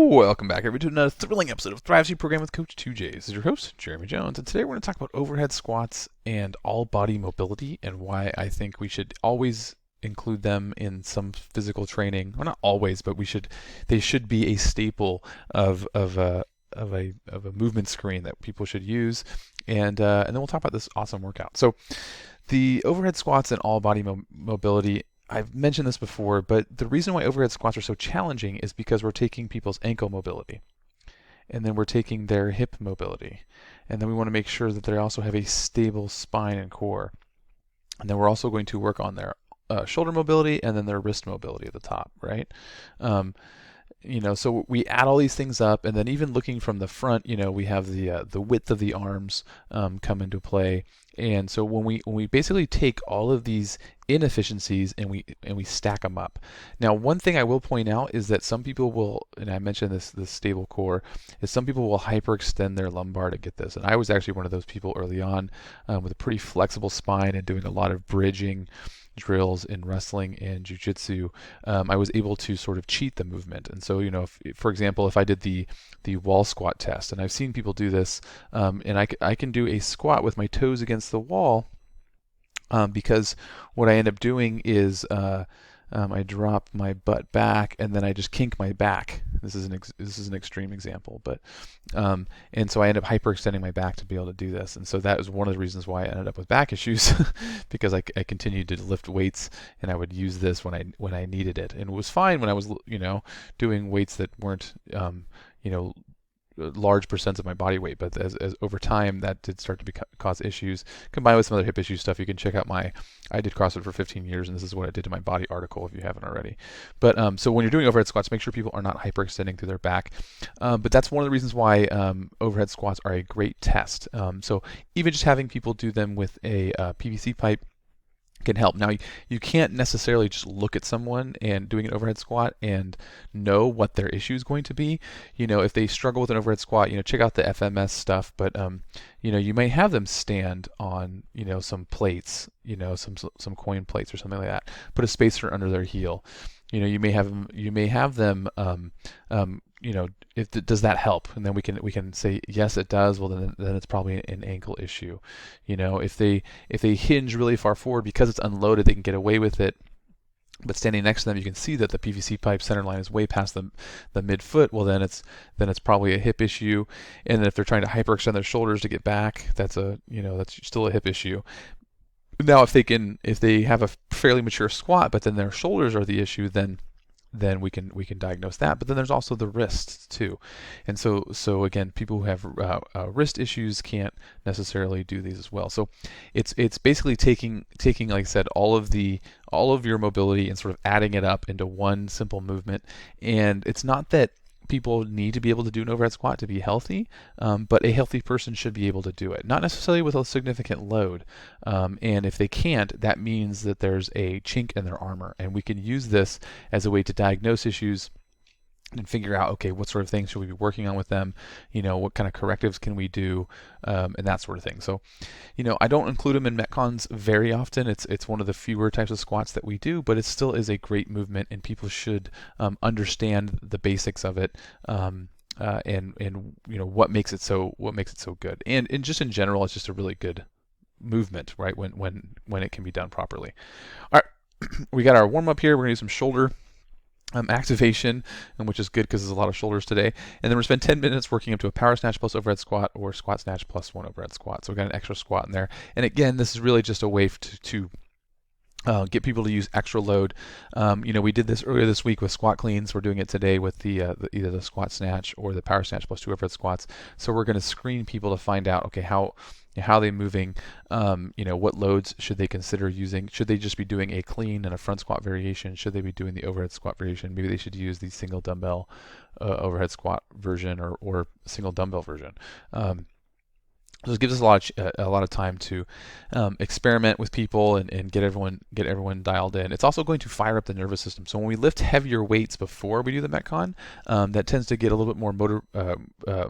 Welcome back, everybody, to another thrilling episode of Thrive Seed Program with Coach 2J. This is your host, Jeremy Jones, and today we're going to talk about overhead squats and all body mobility and why I think we should always include them in some physical training. Well, not always, but they should be a staple of a movement screen that people should use, and then we'll talk about this awesome workout. So the overhead squats and all body mobility. I've mentioned this before, but the reason why overhead squats are so challenging is because we're taking people's ankle mobility, and then we're taking their hip mobility, and then we want to make sure that they also have a stable spine and core, and then we're also going to work on their shoulder mobility and then their wrist mobility at the top, right? So we add all these things up, and then even looking from the front, we have the width of the arms come into play. And so when we basically take all of these inefficiencies and we stack them up. Now, one thing I will point out is that some people will, and I mentioned this stable core, is some people will hyperextend their lumbar to get this. And I was actually one of those people early on with a pretty flexible spine and doing a lot of bridging drills in wrestling and jiu-jitsu. I was able to sort of cheat the movement. And so, for example, if I did the wall squat test, and I've seen people do this, and I can do a squat with my toes against the wall, because what I end up doing is I drop my butt back and then I just kink my back. This is an extreme example, but and so I end up hyperextending my back to be able to do this. And so that was one of the reasons why I ended up with back issues because I continued to lift weights and I would use this when I needed it. And it was fine when I was doing weights that weren't large percents of my body weight, but as over time that did start to cause issues combined with some other hip issue stuff. You can check out I did CrossFit for 15 years and this is what I did to my body article if you haven't already. But so when you're doing overhead squats, make sure people are not hyperextending through their back. But that's one of the reasons why overhead squats are a great test. So even just having people do them with a PVC pipe can help. Now, you can't necessarily just look at someone and doing an overhead squat and know what their issue is going to be. If they struggle with an overhead squat, check out the FMS stuff. But you may have them stand on some plates, some coin plates or something like that. Put a spacer under their heel. You may have them. Does that help? And then we can say yes, it does. Well, then it's probably an ankle issue. If they hinge really far forward because it's unloaded, they can get away with it. But standing next to them, you can see that the PVC pipe center line is way past the midfoot. Well, then it's probably a hip issue. And then if they're trying to hyperextend their shoulders to get back, that's still a hip issue. Now, if they have a fairly mature squat, but then their shoulders are the issue, then we can diagnose that. But then there's also the wrists too, and so again, people who have wrist issues can't necessarily do these as well. So it's basically taking like I said, all of your mobility and sort of adding it up into one simple movement. And it's not that people need to be able to do an overhead squat to be healthy, but a healthy person should be able to do it, not necessarily with a significant load. And if they can't, that means that there's a chink in their armor, and we can use this as a way to diagnose issues and figure out, okay, what sort of things should we be working on with them? What kind of correctives can we do, and that sort of thing. So, I don't include them in metcons very often. It's one of the fewer types of squats that we do, but it still is a great movement, and people should understand the basics of it, and what makes it so good. And just in general, it's just a really good movement, right? When it can be done properly. All right, we got our warm up here. We're gonna do some shoulder activation, which is good because there's a lot of shoulders today. And then we're going to spend 10 minutes working up to a power snatch plus overhead squat or squat snatch plus one overhead squat. So we've got an extra squat in there. And again, this is really just a way to get people to use extra load. We did this earlier this week with squat cleans. We're doing it today with either the squat snatch or the power snatch plus two overhead squats. So we're going to screen people to find out, okay, how are they moving? What loads should they consider using? Should they just be doing a clean and a front squat variation? Should they be doing the overhead squat variation? Maybe they should use the single dumbbell overhead squat version or single dumbbell version. So it gives us a lot of time to experiment with people and get everyone dialed in. It's also going to fire up the nervous system. So when we lift heavier weights before we do the metcon, that tends to get a little bit more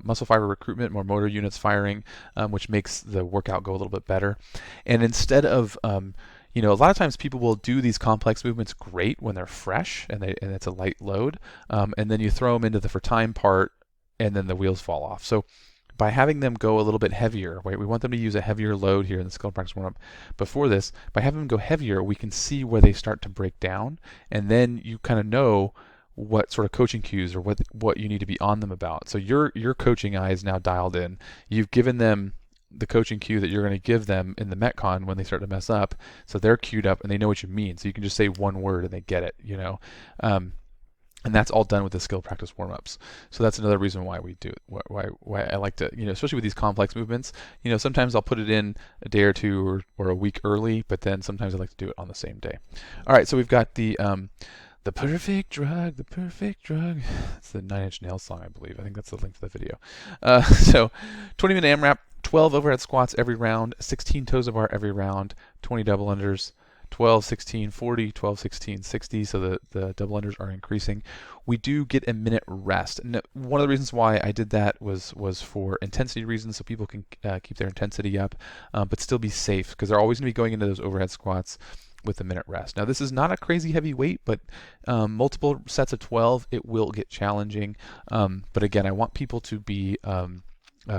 muscle fiber recruitment, more motor units firing, which makes the workout go a little bit better. And instead of you know, a lot of times people will do these complex movements great when they're fresh and it's a light load, and then you throw them into the for time part, and then the wheels fall off. So by having them go a little bit heavier, right? We want them to use a heavier load here in the skill practice warm-up. Before this, by having them go heavier, we can see where they start to break down, and then you kind of know what sort of coaching cues or what you need to be on them about. So your coaching eye is now dialed in. You've given them the coaching cue that you're going to give them in the metcon when they start to mess up, so they're cued up and they know what you mean. So you can just say one word and they get it, you know. And that's all done with the skill practice warm-ups. So that's another reason why we do it, why I like to, you know, especially with these complex movements, you know, sometimes I'll put it in a day or two or a week early, but then sometimes I like to do it on the same day. All right, so we've got the perfect drug, the perfect drug. It's the 9 Inch Nails song, I believe. I think that's the link to the video. So 20-minute AMRAP, 12 overhead squats every round, 16 toes to bar every round, 20 double unders, 12, 16, 40, 12, 16, 60. So the double unders are increasing. We do get a minute rest. And one of the reasons why I did that was for intensity reasons, so people can keep their intensity up, but still be safe, because they're always going to be going into those overhead squats with a minute rest. Now, this is not a crazy heavy weight, but multiple sets of 12, it will get challenging. But again, I want people to be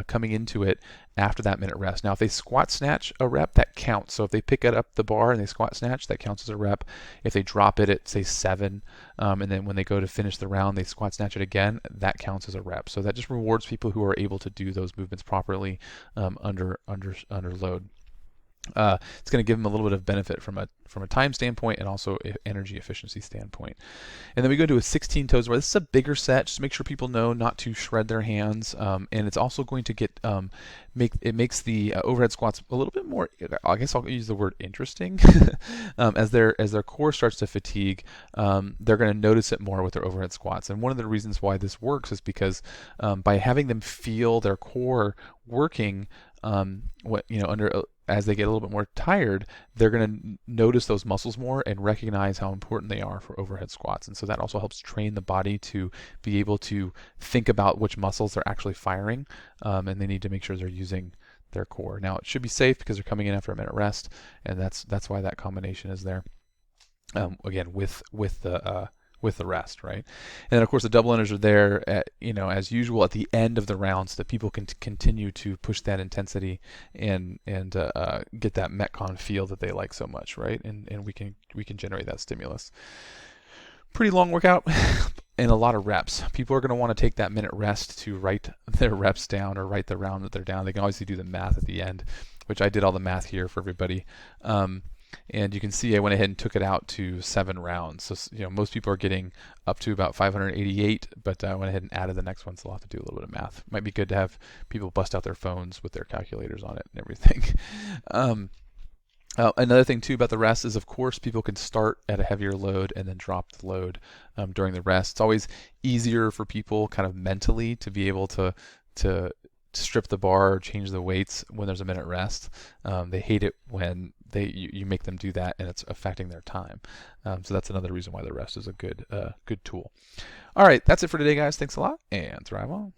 coming into it after that minute rest. Now, if they squat snatch a rep, that counts. So if they pick it up the bar and they squat snatch, that counts as a rep. If they drop it at, say, 7, and then when they go to finish the round, they squat snatch it again, that counts as a rep. So that just rewards people who are able to do those movements properly under load. It's going to give them a little bit of benefit from a time standpoint and also energy efficiency standpoint. And then we go to a 16 toes bar. This is a bigger set, just to make sure people know not to shred their hands. And it's also going to get makes the overhead squats a little bit more, I guess I'll use the word interesting. As their core starts to fatigue, they're going to notice it more with their overhead squats. And one of the reasons why this works is because by having them feel their core working, as they get a little bit more tired, they're going to notice those muscles more and recognize how important they are for overhead squats. And so that also helps train the body to be able to think about which muscles they're actually firing, and they need to make sure they're using their core. Now, it should be safe because they're coming in after a minute rest, and that's why that combination is there. Again, with the rest, right? And then of course the double unders are there, as usual at the end of the round, so that people can continue to push that intensity and get that metcon feel that they like so much, right? And we can generate that stimulus. Pretty long workout and a lot of reps. People are going to want to take that minute rest to write their reps down or write the round that they're down. They can obviously do the math at the end, which I did all the math here for everybody. And you can see I went ahead and took it out to 7 rounds. So most people are getting up to about 588, but I went ahead and added the next one, so I'll have to do a little bit of math. Might be good to have people bust out their phones with their calculators on it and everything. Another thing too about the rest is, of course, people can start at a heavier load and then drop the load during the rest. It's always easier for people kind of mentally to be able to strip the bar or change the weights when there's a minute rest. They hate it when you make them do that and it's affecting their time. So that's another reason why the rest is a good tool. All right, that's it for today, guys. Thanks a lot, and thrive on.